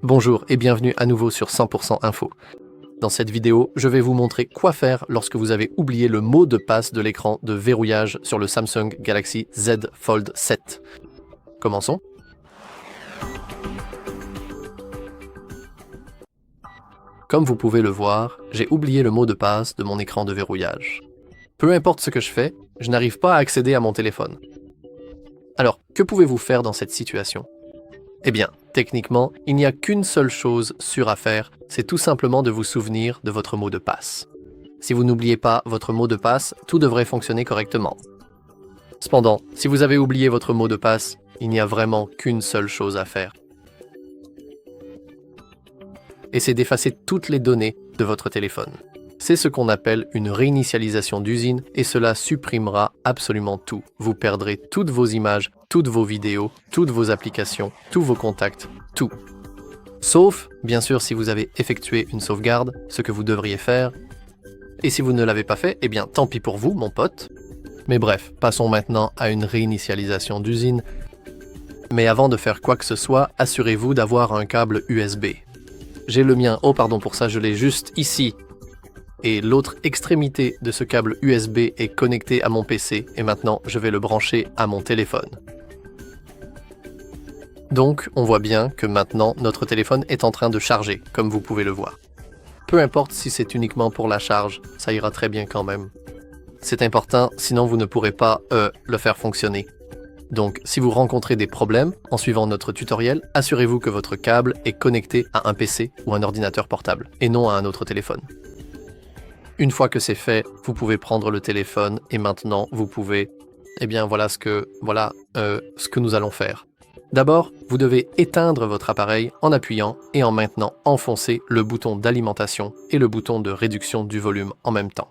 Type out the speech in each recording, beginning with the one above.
Bonjour et bienvenue à nouveau sur 100% Info. Dans cette vidéo, je vais vous montrer quoi faire lorsque vous avez oublié le mot de passe de l'écran de verrouillage sur le Samsung Galaxy Z Fold 7. Commençons. Comme vous pouvez le voir, j'ai oublié le mot de passe de mon écran de verrouillage. Peu importe ce que je fais, je n'arrive pas à accéder à mon téléphone. Alors, que pouvez-vous faire dans cette situation ? Eh bien, techniquement, il n'y a qu'une seule chose sûre à faire, c'est tout simplement de vous souvenir de votre mot de passe. Si vous n'oubliez pas votre mot de passe, tout devrait fonctionner correctement. Cependant, si vous avez oublié votre mot de passe, il n'y a vraiment qu'une seule chose à faire. Et c'est d'effacer toutes les données de votre téléphone. C'est ce qu'on appelle une réinitialisation d'usine et cela supprimera absolument tout. Vous perdrez toutes vos images, toutes vos vidéos, toutes vos applications, tous vos contacts, tout. Sauf, bien sûr, si vous avez effectué une sauvegarde, ce que vous devriez faire. Et si vous ne l'avez pas fait, eh bien tant pis pour vous, mon pote. Mais bref, passons maintenant à une réinitialisation d'usine. Mais avant de faire quoi que ce soit, assurez-vous d'avoir un câble USB. J'ai le mien, oh pardon pour ça, je l'ai juste ici. Et l'autre extrémité de ce câble USB est connectée à mon PC et maintenant je vais le brancher à mon téléphone. Donc on voit bien que maintenant notre téléphone est en train de charger, comme vous pouvez le voir. Peu importe si c'est uniquement pour la charge, ça ira très bien quand même. C'est important, sinon vous ne pourrez pas le faire fonctionner. Donc si vous rencontrez des problèmes en suivant notre tutoriel, assurez-vous que votre câble est connecté à un PC ou un ordinateur portable et non à un autre téléphone. Une fois que c'est fait, vous pouvez prendre le téléphone et maintenant vous pouvez, voilà ce que nous allons faire. D'abord, vous devez éteindre votre appareil en appuyant et en maintenant enfoncer le bouton d'alimentation et le bouton de réduction du volume en même temps.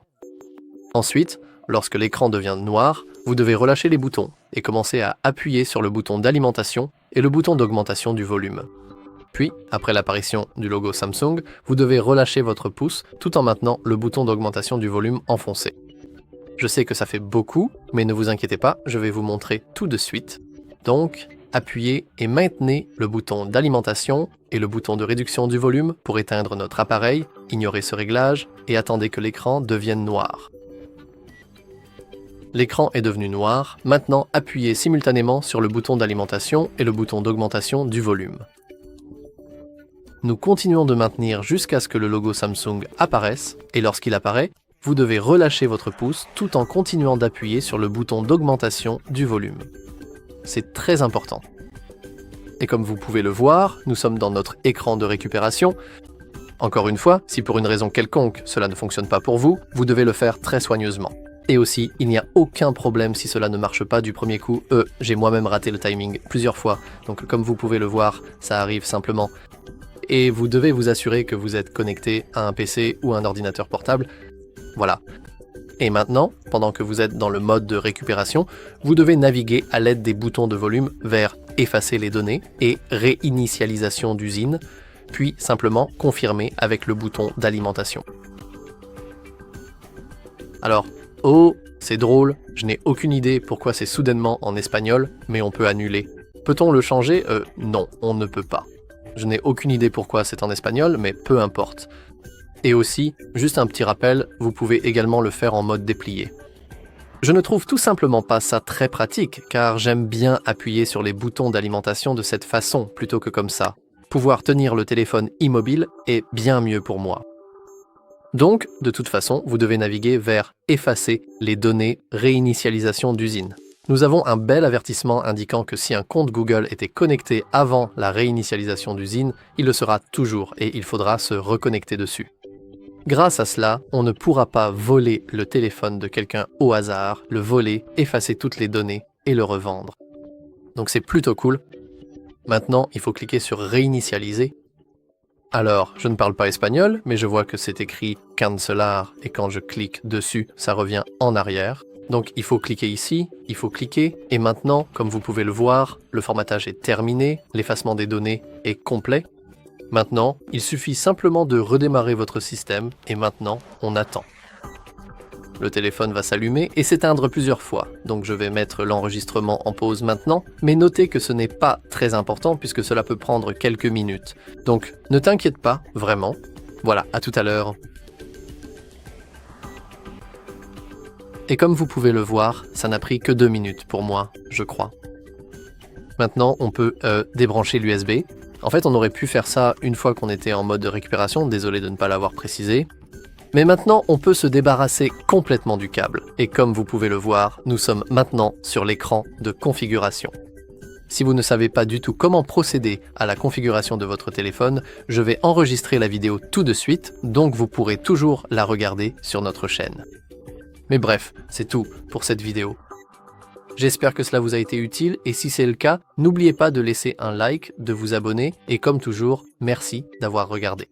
Ensuite, lorsque l'écran devient noir, vous devez relâcher les boutons et commencer à appuyer sur le bouton d'alimentation et le bouton d'augmentation du volume. Puis, après l'apparition du logo Samsung, vous devez relâcher votre pouce tout en maintenant le bouton d'augmentation du volume enfoncé. Je sais que ça fait beaucoup, mais ne vous inquiétez pas, je vais vous montrer tout de suite. Donc, appuyez et maintenez le bouton d'alimentation et le bouton de réduction du volume pour éteindre notre appareil, ignorez ce réglage et attendez que l'écran devienne noir. L'écran est devenu noir, maintenant appuyez simultanément sur le bouton d'alimentation et le bouton d'augmentation du volume. Nous continuons de maintenir jusqu'à ce que le logo Samsung apparaisse, et lorsqu'il apparaît, vous devez relâcher votre pouce tout en continuant d'appuyer sur le bouton d'augmentation du volume. C'est très important. Et comme vous pouvez le voir, nous sommes dans notre écran de récupération. Encore une fois, si pour une raison quelconque cela ne fonctionne pas pour vous, vous devez le faire très soigneusement. Et aussi, il n'y a aucun problème si cela ne marche pas du premier coup. J'ai moi-même raté le timing plusieurs fois, donc comme vous pouvez le voir, ça arrive simplement. Et vous devez vous assurer que vous êtes connecté à un PC ou un ordinateur portable. Voilà. Et maintenant, pendant que vous êtes dans le mode de récupération, vous devez naviguer à l'aide des boutons de volume vers « Effacer les données » et « Réinitialisation d'usine », puis simplement « Confirmer » avec le bouton d'alimentation. Alors, oh, c'est drôle, je n'ai aucune idée pourquoi c'est soudainement en espagnol, mais on peut annuler. Peut-on le changer ? Non, on ne peut pas. Je n'ai aucune idée pourquoi c'est en espagnol, mais peu importe. Et aussi, juste un petit rappel, vous pouvez également le faire en mode déplié. Je ne trouve tout simplement pas ça très pratique, car j'aime bien appuyer sur les boutons d'alimentation de cette façon, plutôt que comme ça. Pouvoir tenir le téléphone immobile est bien mieux pour moi. Donc, de toute façon, vous devez naviguer vers « Effacer les données réinitialisation d'usine ». Nous avons un bel avertissement indiquant que si un compte Google était connecté avant la réinitialisation d'usine, il le sera toujours et il faudra se reconnecter dessus. Grâce à cela, on ne pourra pas voler le téléphone de quelqu'un au hasard, le voler, effacer toutes les données et le revendre. Donc c'est plutôt cool. Maintenant, il faut cliquer sur réinitialiser. Alors, je ne parle pas espagnol, mais je vois que c'est écrit cancelar et quand je clique dessus, ça revient en arrière. Donc il faut cliquer ici, il faut cliquer, et maintenant, comme vous pouvez le voir, le formatage est terminé, l'effacement des données est complet. Maintenant, il suffit simplement de redémarrer votre système, et maintenant, on attend. le téléphone va s'allumer et s'éteindre plusieurs fois. Donc je vais mettre l'enregistrement en pause maintenant, mais notez que ce n'est pas très important puisque cela peut prendre quelques minutes. Donc ne t'inquiète pas, vraiment. Voilà, à tout à l'heure. Et comme vous pouvez le voir, ça n'a pris que 2 minutes pour moi, je crois. Maintenant, on peut débrancher l'USB. En fait, on aurait pu faire ça une fois qu'on était en mode de récupération, désolé de ne pas l'avoir précisé. Mais maintenant, on peut se débarrasser complètement du câble. Et comme vous pouvez le voir, nous sommes maintenant sur l'écran de configuration. Si vous ne savez pas du tout comment procéder à la configuration de votre téléphone, je vais enregistrer la vidéo tout de suite, donc vous pourrez toujours la regarder sur notre chaîne. Mais bref, c'est tout pour cette vidéo. J'espère que cela vous a été utile et si c'est le cas, n'oubliez pas de laisser un like, de vous abonner et comme toujours, merci d'avoir regardé.